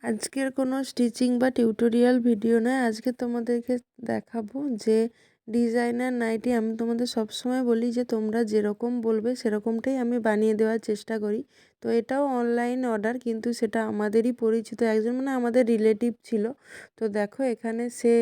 আজকের কোনো স্টিচিং বা টিউটোরিয়াল ভিডিও নয়। আজকে তোমাদেরকে দেখাবো যে ডিজাইনার নাইটি। আমি তোমাদের সবসময় বলি যে তোমরা যেরকম বলবে সেরকমটাই আমি বানিয়ে দেওয়ার চেষ্টা করি। তো এটাও অনলাইন অর্ডার, কিন্তু সেটা আমাদেরই পরিচিত একজন, মানে আমাদের রিলেটিভ ছিল। তো দেখো এখানে সে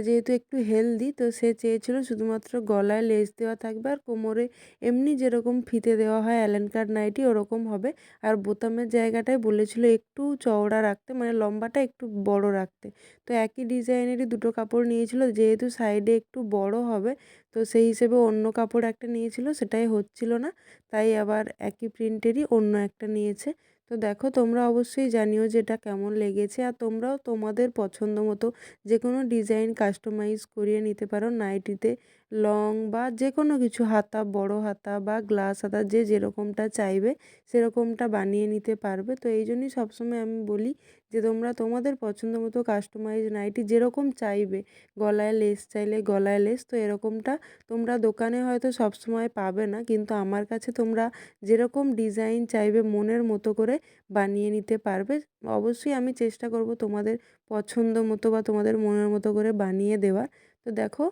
যেহেতু একটু হেলদি, তো সে চেয়েছিল শুধুমাত্র গলায় লেস দেওয়া থাকবে আর কোমরে এমনি যেরকম ফিতে দেওয়া হয় অ্যালেন কাট নাইটি ওরকম হবে। আর বোতামের জায়গাটায় বলেছিল একটু চওড়া রাখতে, মানে লম্বাটা একটু বড় রাখতে। তো একই ডিজাইনেরই দুটো কাপড় নিয়েছিল, যেহেতু সাইডে একটু বড় হবে তো সেই হিসেবে অন্য কাপড় একটা নিয়েছিল, সেটাই হচ্ছিল না, তাই আবার একই প্রিন্টেরই অন্য একটা নিয়েছে। তো দেখো তোমরা অবশ্যই জানিও যে এটা কেমন লেগেছে, আর তোমরাও তোমাদের পছন্দ মতো যে কোনো ডিজাইন কাস্টমাইজ করিয়ে নিতে পারো নাইটিতে। লং বা যে কোনো কিছু, হাতা, বড় হাতা বা গ্লাস হাতা, যে যেরকমটা চাইবে সেরকমটা বানিয়ে নিতে পারবে। তো এই জন্যই সবসময় আমি বলি যে তোমরা তোমাদের পছন্দ মতো কাস্টমাইজ নাইটি যেরকম চাইবে, গলায় লেস চাইলে গলায় লেস, তো এরকমটা তোমরা দোকানে হয়তো সবসময় পাবে না, কিন্তু আমার কাছে তোমরা যেরকম ডিজাইন চাইবে মনের মতো করে বানিয়ে নিতে পারবে। অবশ্যই আমি চেষ্টা করব তোমাদের পছন্দ মতো বা তোমাদের মনের মতো করে বানিয়ে দেওয়ার। তো দেখো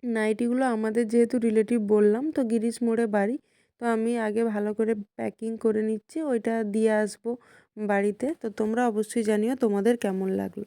নাইটিগুলো আমাদের যেহেতু রিলেটিভ বললাম, তো গিরিশ মোড়ে বাড়ি। তো আমি আগে ভালো করে প্যাকিং করে নিচ্ছি, ওইটা দিয়ে আসবো বাড়িতে। তো তোমরা অবশ্যই জানিও তোমাদের কেমন লাগলো।